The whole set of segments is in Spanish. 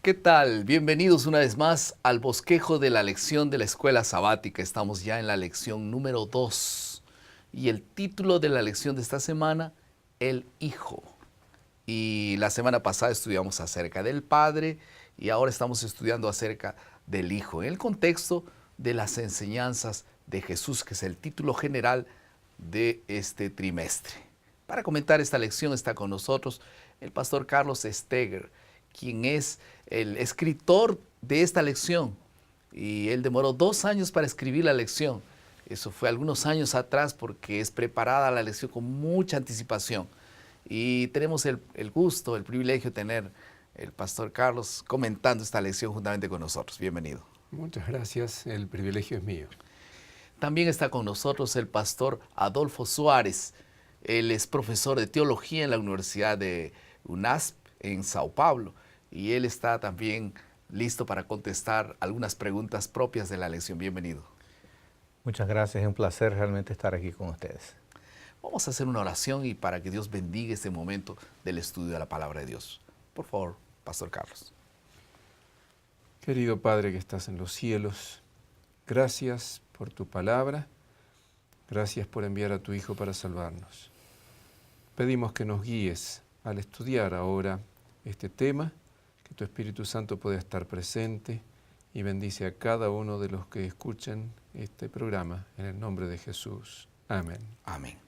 ¿Qué tal? Bienvenidos una vez más al bosquejo de la lección de la escuela sabática. Estamos ya en la lección número 2 y el título de la lección de esta semana, El Hijo. Y la semana pasada estudiamos acerca del Padre y ahora estamos estudiando acerca del Hijo, en el contexto de las enseñanzas de Jesús, que es el título general de este trimestre. Para comentar esta lección está con nosotros el pastor Carlos Steger, quien es el escritor de esta lección. Y él demoró 2 años para escribir la lección. Eso fue algunos años atrás porque es preparada la lección con mucha anticipación. Y tenemos el gusto, el privilegio de tener el pastor Carlos comentando esta lección juntamente con nosotros. Bienvenido. Muchas gracias, el privilegio es mío. También está con nosotros el pastor Adolfo Suárez. Él es profesor de teología en la Universidad de UNASP en Sao Paulo y él está también listo para contestar algunas preguntas propias de la lección. Bienvenido. Muchas gracias, es un placer realmente estar aquí con ustedes. Vamos a hacer una oración y para que Dios bendiga este momento del estudio de la palabra de Dios. Por favor, pastor Carlos. Querido Padre que estás en los cielos, gracias por tu palabra, gracias por enviar a tu Hijo para salvarnos. Pedimos que nos guíes al estudiar ahora este tema, que tu Espíritu Santo pueda estar presente y bendice a cada uno de los que escuchen este programa en el nombre de Jesús. Amén. Amén.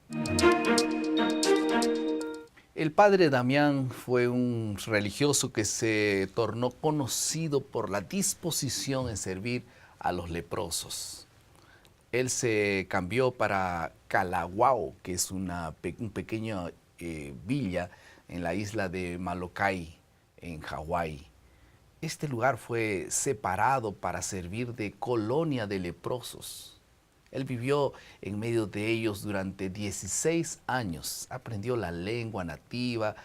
El padre Damián fue un religioso que se tornó conocido por la disposición en servir a los leprosos. Él se cambió para Kalawao, que es una pequeña villa en la isla de Molokai, en Hawái. Este lugar fue separado para servir de colonia de leprosos. Él vivió en medio de ellos durante 16 años, aprendió la lengua nativa,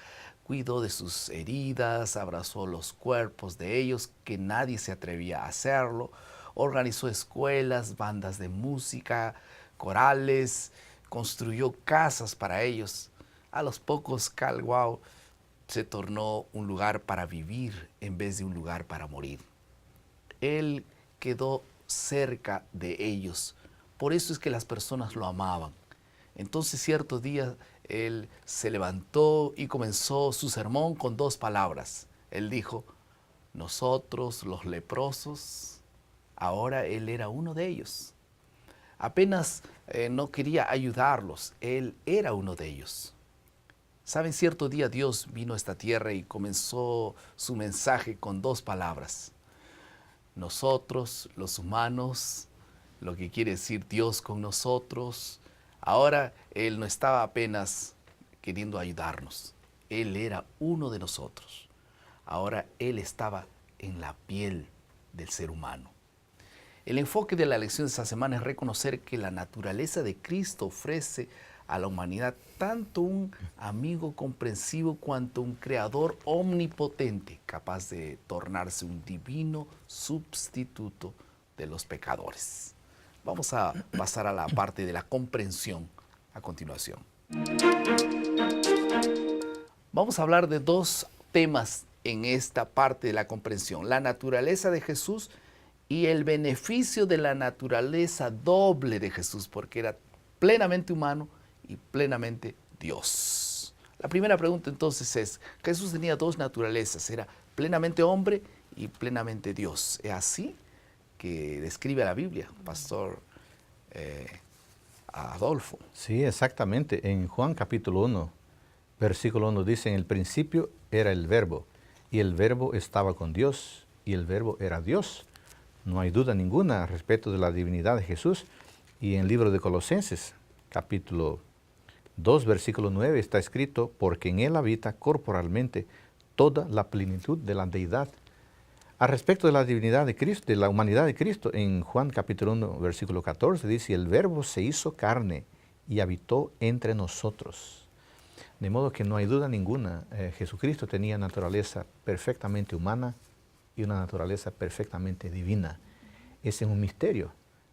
cuidó de sus heridas, abrazó los cuerpos de ellos, que nadie se atrevía a hacerlo, organizó escuelas, bandas de música, corales, construyó casas para ellos. A los pocos, Kalawao se tornó un lugar para vivir en vez de un lugar para morir. Él quedó cerca de ellos. Por eso es que las personas lo amaban. Entonces cierto día él se levantó y comenzó su sermón con 2 palabras. Él dijo, nosotros los leprosos, ahora él era uno de ellos. Apenas no quería ayudarlos, él era uno de ellos. Saben, cierto día Dios vino a esta tierra y comenzó su mensaje con 2 palabras. Nosotros, los humanos, lo que quiere decir Dios con nosotros. Ahora Él no estaba apenas queriendo ayudarnos. Él era uno de nosotros. Ahora Él estaba en la piel del ser humano. El enfoque de la lección de esta semana es reconocer que la naturaleza de Cristo ofrece a la humanidad tanto un amigo comprensivo cuanto un creador omnipotente, capaz de tornarse un divino sustituto de los pecadores. Vamos a pasar a la parte de la comprensión a continuación. Vamos a hablar de 2 temas en esta parte de la comprensión: la naturaleza de Jesús y el beneficio de la naturaleza doble de Jesús, porque era plenamente humano y plenamente Dios. La primera pregunta entonces es, Jesús tenía 2 naturalezas, era plenamente hombre y plenamente Dios. ¿Es así que describe la Biblia, pastor Adolfo? Sí, exactamente. En Juan capítulo 1, versículo 1 dice, en el principio era el verbo, y el verbo estaba con Dios, y el verbo era Dios. No hay duda ninguna respecto de la divinidad de Jesús. Y en el libro de Colosenses, capítulo 2, versículo 9, está escrito, porque en él habita corporalmente toda la plenitud de la deidad. Al respecto de la divinidad de Cristo, de la humanidad de Cristo, en Juan capítulo 1, versículo 14, dice, el verbo se hizo carne y habitó entre nosotros. De modo que no hay duda ninguna, Jesucristo tenía naturaleza perfectamente humana y una naturaleza perfectamente divina. Ese es un misterio,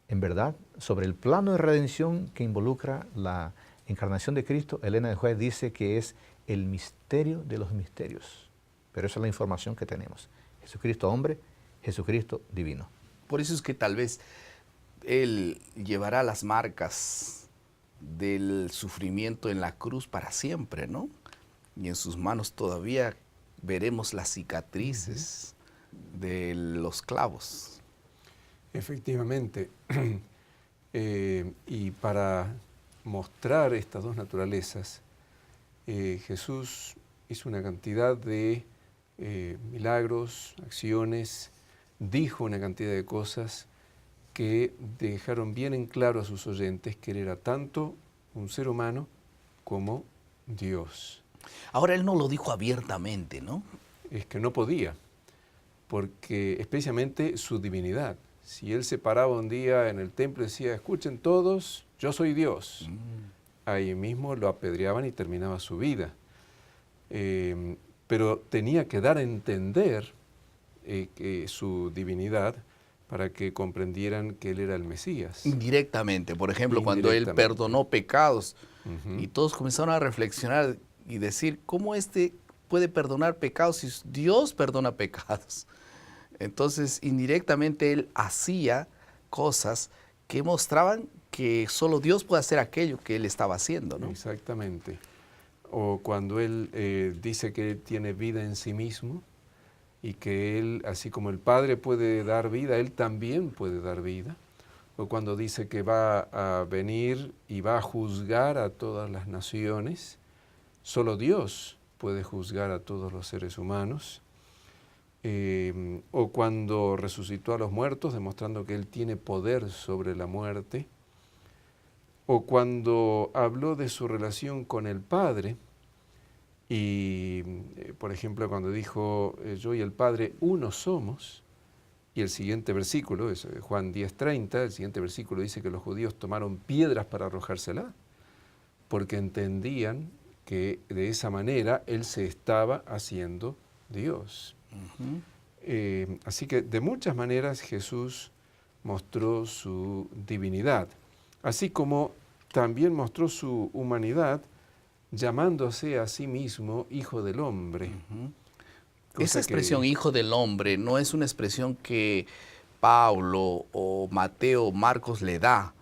en verdad, sobre el plano de redención que involucra la encarnación de Cristo. Elena de White dice que es el misterio de los misterios, pero esa es la información que tenemos. Jesucristo hombre, Jesucristo divino. Por eso es que tal vez Él llevará las marcas del sufrimiento en la cruz para siempre, ¿no? Y en sus manos todavía veremos las cicatrices de los clavos. Efectivamente. Y para mostrar estas dos naturalezas, Jesús hizo una cantidad de milagros, acciones, dijo una cantidad de cosas que dejaron bien en claro a sus oyentes que él era tanto un ser humano como Dios. Ahora Él no lo dijo abiertamente, ¿no? Es que no podía, porque especialmente su divinidad. Si él se paraba un día en el templo y decía, escuchen todos, yo soy Dios, ahí mismo lo apedreaban y terminaba su vida. Pero tenía que dar a entender que su divinidad para que comprendieran que él era el Mesías. Indirectamente, por ejemplo, cuando Él perdonó pecados y todos comenzaron a reflexionar y decir, ¿cómo puede perdonar pecados si Dios perdona pecados? Entonces, indirectamente Él hacía cosas que mostraban que solo Dios puede hacer aquello que Él estaba haciendo, ¿no? Exactamente. O cuando Él dice que tiene vida en sí mismo y que Él, así como el Padre puede dar vida, Él también puede dar vida. O cuando dice que va a venir y va a juzgar a todas las naciones, solo Dios puede juzgar a todos los seres humanos. O cuando resucitó a los muertos, demostrando que Él tiene poder sobre la muerte. O cuando habló de su relación con el Padre, y por ejemplo cuando dijo, yo y el Padre uno somos, y el siguiente versículo, es Juan 10:30, el siguiente versículo dice que los judíos tomaron piedras para arrojársela, porque entendían que de esa manera Él se estaba haciendo Dios. Así que de muchas maneras Jesús mostró su divinidad, así como también mostró su humanidad llamándose a sí mismo Hijo del Hombre. Esa expresión Hijo del Hombre no es una expresión que Pablo o Mateo o Marcos le da.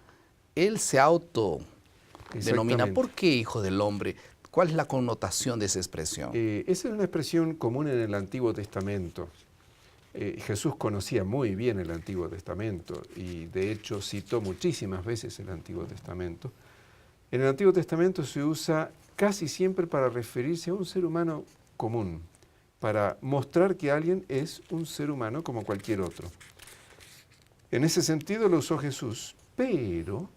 Él se autodenomina. ¿Por qué Hijo del Hombre? ¿Cuál es la connotación de esa expresión? Esa es una expresión común en el Antiguo Testamento. Jesús conocía muy bien el Antiguo Testamento y de hecho citó muchísimas veces el Antiguo Testamento. En el Antiguo Testamento se usa casi siempre para referirse a un ser humano común, para mostrar que alguien es un ser humano como cualquier otro. En ese sentido lo usó Jesús, pero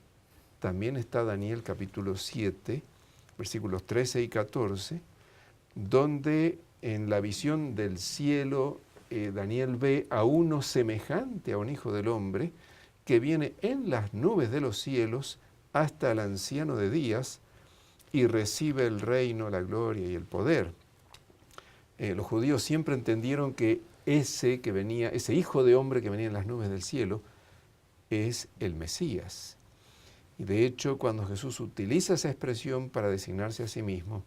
también está Daniel capítulo 7, versículos 13 y 14, donde en la visión del cielo Daniel ve a uno semejante a un hijo del hombre que viene en las nubes de los cielos hasta el anciano de días y recibe el reino, la gloria y el poder. Los judíos siempre entendieron que ese hijo de hombre que venía en las nubes del cielo es el Mesías. Y de hecho, cuando Jesús utiliza esa expresión para designarse a sí mismo,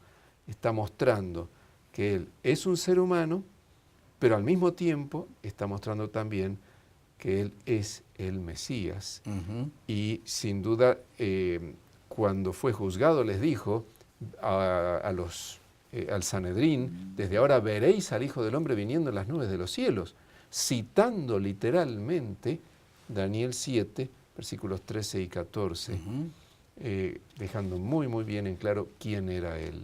está mostrando que Él es un ser humano, pero al mismo tiempo está mostrando también que Él es el Mesías. Y sin duda, cuando fue juzgado, les dijo al Sanedrín, desde ahora veréis al Hijo del Hombre viniendo en las nubes de los cielos, citando literalmente Daniel 7, versículos 13 y 14, dejando muy, muy bien en claro quién era Él.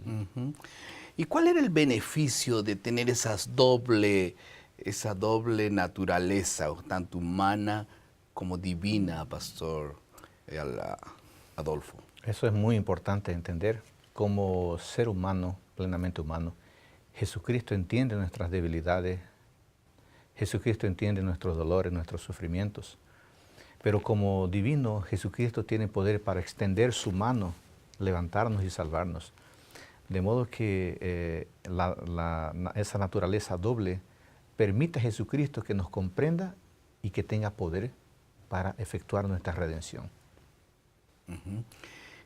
¿Y cuál era el beneficio de tener esa doble naturaleza, tanto humana como divina, Pastor Adolfo? Eso es muy importante entender. Como ser humano, plenamente humano, Jesucristo entiende nuestras debilidades, Jesucristo entiende nuestros dolores, nuestros sufrimientos. Pero como divino, Jesucristo tiene poder para extender su mano, levantarnos y salvarnos. De modo que esa naturaleza doble permite a Jesucristo que nos comprenda y que tenga poder para efectuar nuestra redención.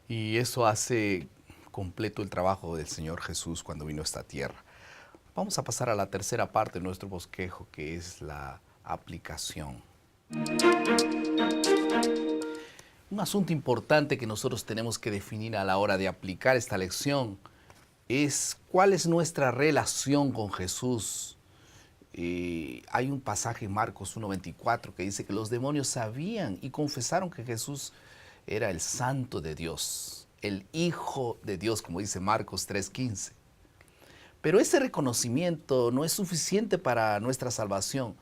Y eso hace completo el trabajo del Señor Jesús cuando vino a esta tierra. Vamos a pasar a la tercera parte de nuestro bosquejo, que es la aplicación. Un asunto importante que nosotros tenemos que definir a la hora de aplicar esta lección es cuál es nuestra relación con Jesús. Hay un pasaje en Marcos 1:24 que dice que los demonios sabían y confesaron que Jesús era el Santo de Dios, el Hijo de Dios, como dice Marcos 3:15. Pero ese reconocimiento no es suficiente para nuestra salvación.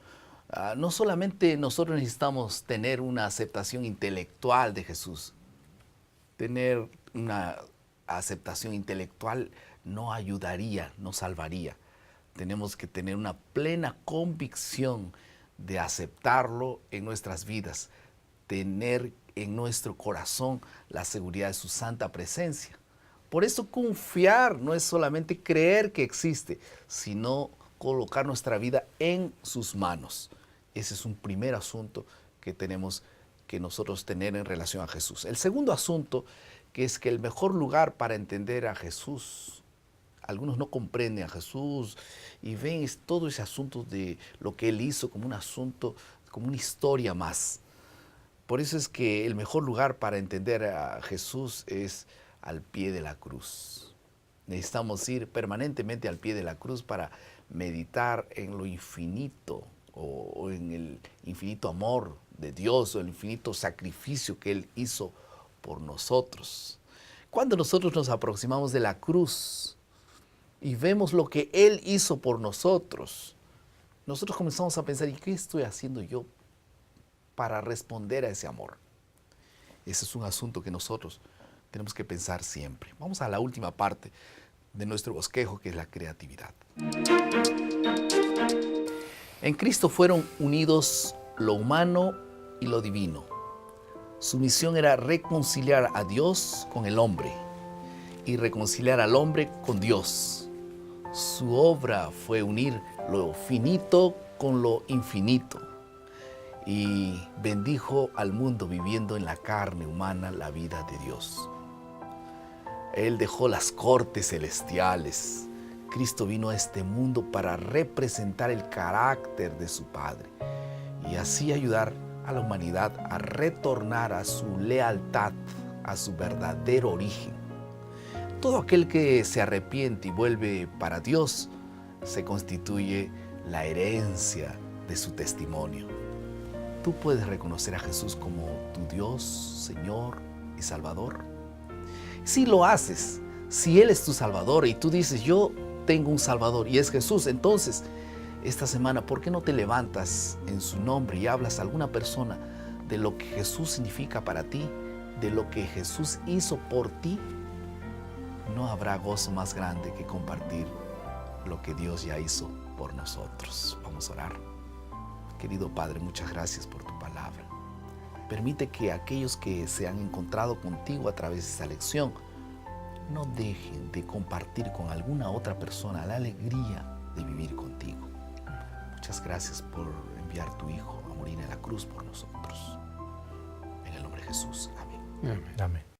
No solamente nosotros necesitamos tener una aceptación intelectual de Jesús. Tener una aceptación intelectual no ayudaría, no salvaría. Tenemos que tener una plena convicción de aceptarlo en nuestras vidas, tener en nuestro corazón la seguridad de su santa presencia. Por eso confiar no es solamente creer que existe, sino colocar nuestra vida en sus manos. Ese es un primer asunto que tenemos que nosotros tener en relación a Jesús. El segundo asunto, que es que el mejor lugar para entender a Jesús, algunos no comprenden a Jesús y ven todo ese asunto de lo que Él hizo como un asunto, como una historia más. Por eso es que el mejor lugar para entender a Jesús es al pie de la cruz. Necesitamos ir permanentemente al pie de la cruz para meditar en lo infinito o en el infinito amor de Dios o el infinito sacrificio que Él hizo por nosotros. Cuando nosotros nos aproximamos de la cruz y vemos lo que Él hizo por nosotros, nosotros comenzamos a pensar, ¿y qué estoy haciendo yo para responder a ese amor? Ese es un asunto que nosotros tenemos que pensar siempre. Vamos a la última parte de nuestro bosquejo, que es la creatividad. En Cristo fueron unidos lo humano y lo divino. Su misión era reconciliar a Dios con el hombre y reconciliar al hombre con Dios. Su obra fue unir lo finito con lo infinito y bendijo al mundo viviendo en la carne humana la vida de Dios. Él dejó las cortes celestiales. Cristo vino a este mundo para representar el carácter de su Padre y así ayudar a la humanidad a retornar a su lealtad, a su verdadero origen. Todo aquel que se arrepiente y vuelve para Dios se constituye la herencia de su testimonio. ¿Tú puedes reconocer a Jesús como tu Dios, Señor y Salvador? Si lo haces, si Él es tu Salvador y tú dices, yo tengo un Salvador y es Jesús, entonces esta semana, ¿por qué no te levantas en su nombre y hablas a alguna persona de lo que Jesús significa para ti, de lo que Jesús hizo por ti? No habrá gozo más grande que compartir lo que Dios ya hizo por nosotros. Vamos a orar. Querido Padre, muchas gracias por tu palabra. Permite que aquellos que se han encontrado contigo a través de esta lección no dejen de compartir con alguna otra persona la alegría de vivir contigo. Muchas gracias por enviar a tu Hijo a morir en la cruz por nosotros. En el nombre de Jesús. Amén. Amén. Amén.